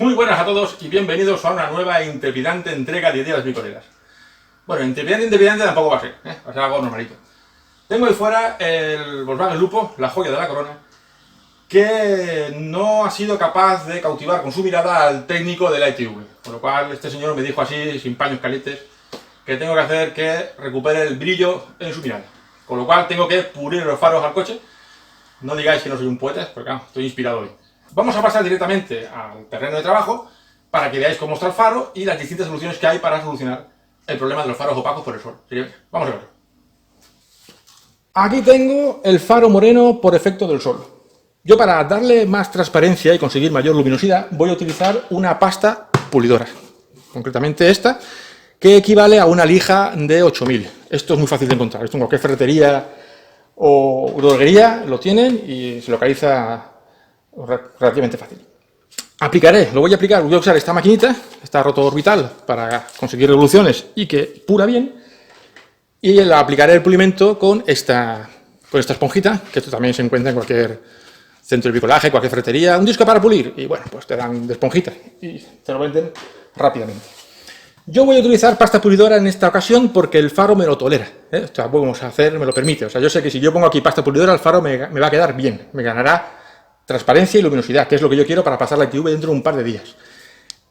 Muy buenas a todos y bienvenidos a una nueva e intrepidante entrega de ideas bicoleras. Bueno, intrepidante tampoco va a ser, va a ser algo normalito. Tengo ahí fuera el Volkswagen Lupo, la joya de la corona, que no ha sido capaz de cautivar con su mirada al técnico de la ITV. Por lo cual este señor me dijo así, sin paños calientes, que tengo que hacer que recupere el brillo en su mirada. Con lo cual tengo que pulir los faros al coche. No digáis que no soy un poeta, porque claro, estoy inspirado hoy. Vamos a pasar directamente al terreno de trabajo para que veáis cómo está el faro y las distintas soluciones que hay para solucionar el problema de los faros opacos por el sol. Vamos a verlo. Aquí tengo el faro moreno por efecto del sol. Yo, para darle más transparencia y conseguir mayor luminosidad, voy a utilizar una pasta pulidora. Concretamente esta, que equivale a una lija de 8000. Esto es muy fácil de encontrar. Esto en cualquier ferretería o droguería lo tienen y se localiza relativamente fácil. Voy a aplicar, voy a usar esta maquinita, esta rotorbital, para conseguir revoluciones y que pula bien, y la aplicaré el pulimento con esta esponjita, que esto también se encuentra en cualquier centro de bricolaje, cualquier ferretería, un disco para pulir, y bueno, pues te dan de esponjita y te lo venden rápidamente. Yo voy a utilizar pasta pulidora en esta ocasión porque el faro me lo tolera, O sea, vamos a hacer, me lo permite. O sea, yo sé que si yo pongo aquí pasta pulidora, el faro me va a quedar bien, me ganará transparencia y luminosidad, que es lo que yo quiero para pasar la ITV dentro de un par de días.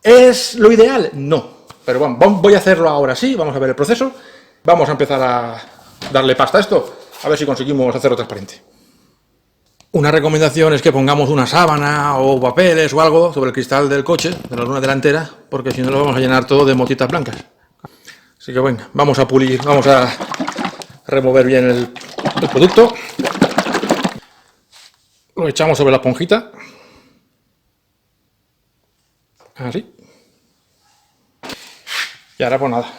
¿Es lo ideal? No. Pero bueno, voy a hacerlo ahora sí, vamos a ver el proceso. Vamos a empezar a darle pasta a esto, a ver si conseguimos hacerlo transparente. Una recomendación es que pongamos una sábana o papeles o algo sobre el cristal del coche, de la luna delantera, porque si no lo vamos a llenar todo de motitas blancas. Así que venga, vamos a pulir, vamos a remover bien el producto. Lo echamos sobre la esponjita. Así. Y ahora pues nada.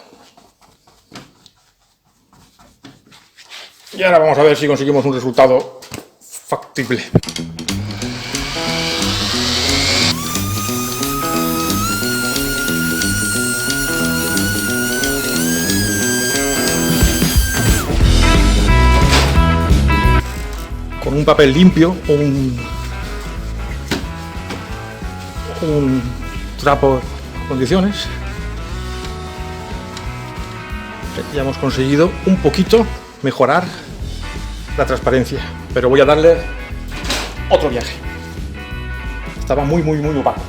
Y ahora vamos a ver si conseguimos un resultado factible. Con un papel limpio o un trapo en condiciones, ya hemos conseguido un poquito mejorar la transparencia, pero voy a darle otro viaje. Estaba muy opaco.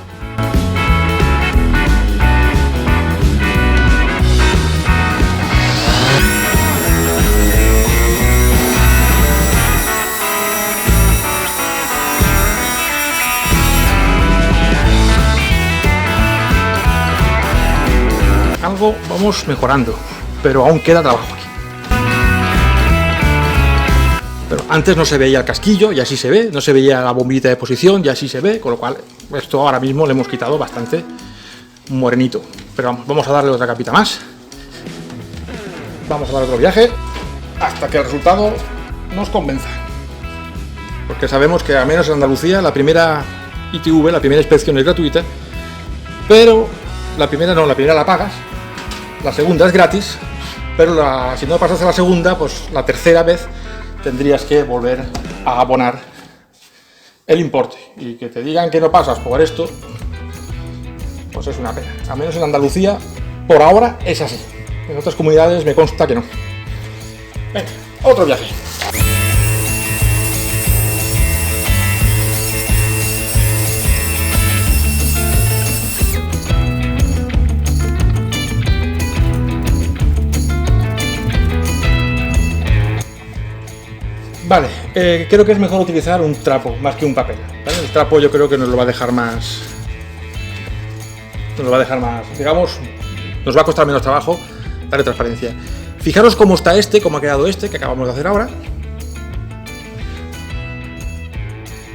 Algo vamos mejorando, pero aún queda trabajo aquí. Pero antes no se veía el casquillo, y así se ve, no se veía la bombillita de posición, y así se ve, con lo cual esto ahora mismo le hemos quitado bastante morenito. Pero vamos a darle otra capita más. Vamos a dar otro viaje hasta que el resultado nos convenza. Porque sabemos que al menos en Andalucía la primera ITV, la primera inspección es gratuita, pero la primera la pagas. La segunda es gratis, pero si no pasas a la segunda, pues la tercera vez tendrías que volver a abonar el importe. Y que te digan que no pasas por esto, pues es una pena. Al menos en Andalucía, por ahora, es así. En otras comunidades me consta que no. Venga, otro viaje. Vale, creo que es mejor utilizar un trapo más que un papel, ¿vale? El trapo yo creo que nos lo va a dejar más, digamos, nos va a costar menos trabajo darle transparencia. Fijaros cómo está cómo ha quedado que acabamos de hacer ahora,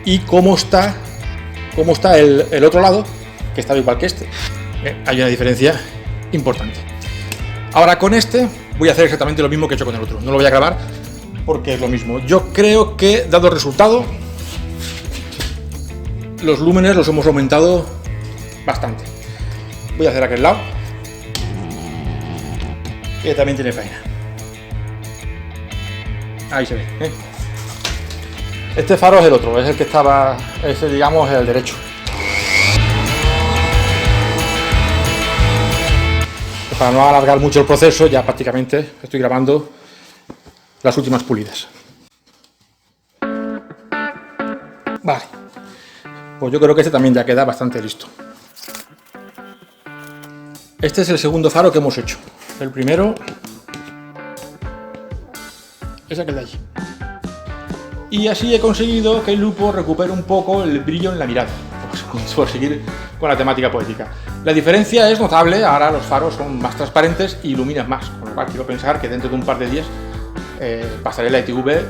y cómo está el otro lado, que está igual que este. Hay una diferencia importante. Ahora con voy a hacer exactamente lo mismo que he hecho con el otro, no lo voy a grabar porque es lo mismo. Yo creo que, dado el resultado, los lúmenes los hemos aumentado bastante. Voy a hacer aquel lado, que también tiene faena. Ahí se ve, Este faro es el otro, es el que estaba, ese digamos es el derecho. para no alargar mucho el proceso, ya prácticamente estoy grabando las últimas pulidas. Vale, pues yo creo que este también ya queda bastante listo. Este es el segundo faro que hemos hecho. El primero es aquel de allí. Y así he conseguido que el lupo recupere un poco el brillo en la mirada, por seguir con la temática poética. La diferencia es notable, ahora los faros son más transparentes y iluminan más, con lo cual quiero pensar que dentro de un par de días pasaré la ITV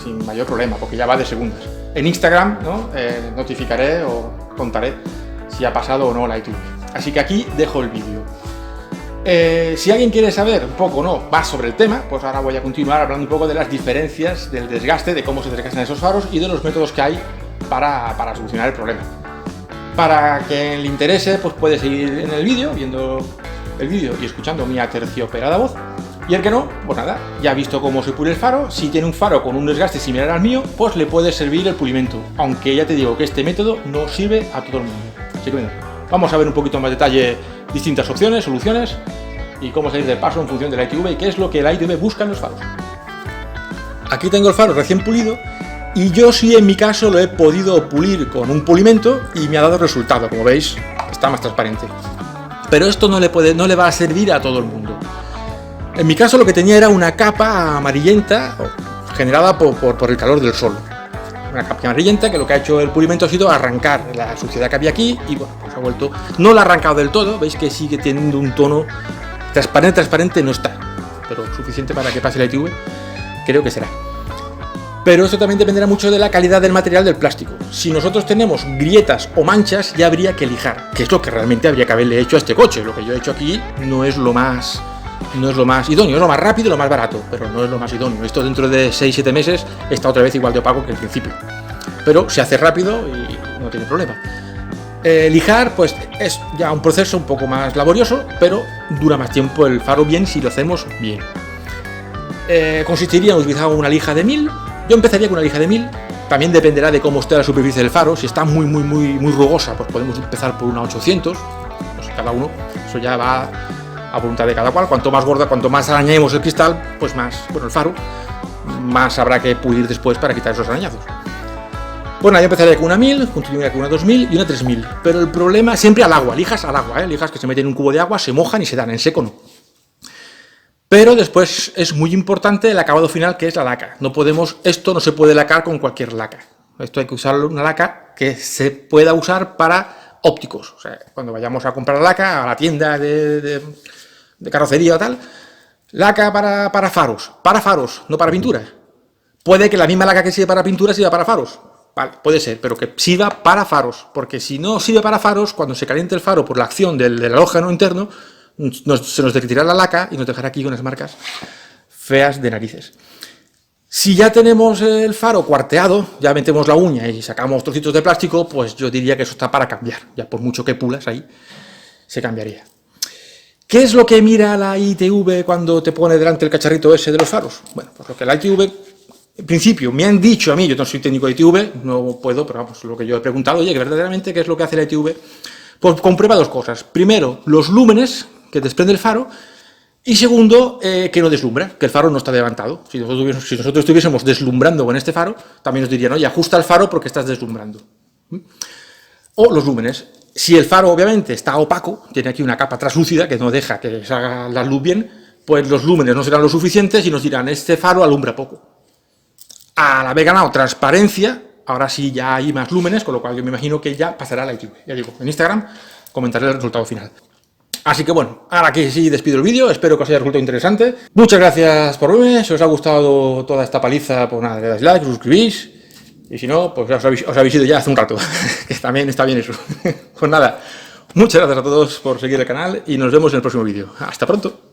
sin mayor problema, porque ya va de segundas. En Instagram, ¿no? Notificaré o contaré si ha pasado o no la ITV. Así que aquí dejo el vídeo. Si alguien quiere saber un poco más sobre el tema, pues ahora voy a continuar hablando un poco de las diferencias del desgaste, de cómo se desgastan esos faros y de los métodos que hay para solucionar el problema. Para quien le interese, pues puede seguir en el vídeo, viendo el vídeo y escuchando mi aterciopelada voz. Y el que no, pues nada, ya ha visto cómo se pule el faro. Si tiene un faro con un desgaste similar al mío, pues le puede servir el pulimento. Aunque ya te digo que este método no sirve a todo el mundo. Así que bueno, vamos a ver un poquito más detalle distintas opciones, soluciones y cómo salir del paso en función de la ITV y qué es lo que la ITV busca en los faros. Aquí tengo el faro recién pulido y yo sí en mi caso lo he podido pulir con un pulimento y me ha dado resultado, como veis está más transparente. Pero esto no le va a servir a todo el mundo. En mi caso lo que tenía era una capa amarillenta generada por el calor del sol. Una capa amarillenta que lo que ha hecho el pulimento ha sido arrancar la suciedad que había aquí y bueno, pues ha vuelto, no lo ha arrancado del todo, veis que sigue teniendo un tono transparente no está, pero suficiente para que pase la ITV, creo que será. Pero eso también dependerá mucho de la calidad del material del plástico. Si nosotros tenemos grietas o manchas ya habría que lijar, que es lo que realmente habría que haberle hecho a este coche. Lo que yo he hecho aquí no es lo más idóneo, es lo más rápido y lo más barato, pero no es lo más idóneo. Esto dentro de 6-7 meses está otra vez igual de opaco que al principio, pero se hace rápido y no tiene problema. Lijar pues es ya un proceso un poco más laborioso, pero dura más tiempo el faro bien si lo hacemos bien. Consistiría en utilizar una lija de 1000. Yo empezaría con una lija de 1000, también dependerá de cómo esté la superficie del faro. Si está muy rugosa, pues podemos empezar por una 800, pues cada uno, eso ya va a voluntad de cada cual. Cuanto más gorda, cuanto más arañemos el cristal, pues más, bueno, el faro, más habrá que pulir después para quitar esos arañazos. Bueno, yo empezaría con una 1000, continuaría con una 2000 y una 3000, pero el problema siempre al agua, lijas al agua, lijas que se meten en un cubo de agua, se mojan y se dan, en seco no. Pero después es muy importante el acabado final, que es la laca. Esto no se puede lacar con cualquier laca. Esto hay que usar una laca que se pueda usar para ópticos. O sea, cuando vayamos a comprar laca a la tienda de carrocería o tal, laca para faros, no para pinturas. Puede que la misma laca que sirve para pintura sirva para faros. Vale, puede ser, pero que sirva para faros, porque si no sirve para faros, cuando se caliente el faro por la acción del halógeno interno, se nos derretirá la laca y nos dejará aquí unas marcas feas de narices. Si ya tenemos el faro cuarteado, ya metemos la uña y sacamos trocitos de plástico, pues yo diría que eso está para cambiar. Ya por mucho que pulas ahí, se cambiaría. ¿Qué es lo que mira la ITV cuando te pone delante el cacharrito ese de los faros? Bueno, pues lo que la ITV, en principio, me han dicho a mí, yo no soy técnico de ITV, no puedo, pero vamos, lo que yo he preguntado, oye, que verdaderamente, ¿qué es lo que hace la ITV? Pues comprueba dos cosas. Primero, los lúmenes que desprende el faro, y segundo, que no deslumbra, que el faro no está levantado. Si nosotros estuviésemos deslumbrando con este faro, también nos dirían, oye, ajusta el faro porque estás deslumbrando. O los lúmenes. Si el faro, obviamente, está opaco, tiene aquí una capa translúcida que no deja que salga la luz bien, pues los lúmenes no serán lo suficientes y nos dirán, este faro alumbra poco. Al haber ganado transparencia, ahora sí ya hay más lúmenes, con lo cual yo me imagino que ya pasará a la ITV. Ya digo, en Instagram comentaré el resultado final. Así que bueno, ahora que sí despido el vídeo, espero que os haya resultado interesante. Muchas gracias por verme, si os ha gustado toda esta paliza, pues nada, le dais like, os suscribís, y si no, pues os habéis ido ya hace un rato, que también está bien eso. Pues nada, muchas gracias a todos por seguir el canal y nos vemos en el próximo vídeo. Hasta pronto.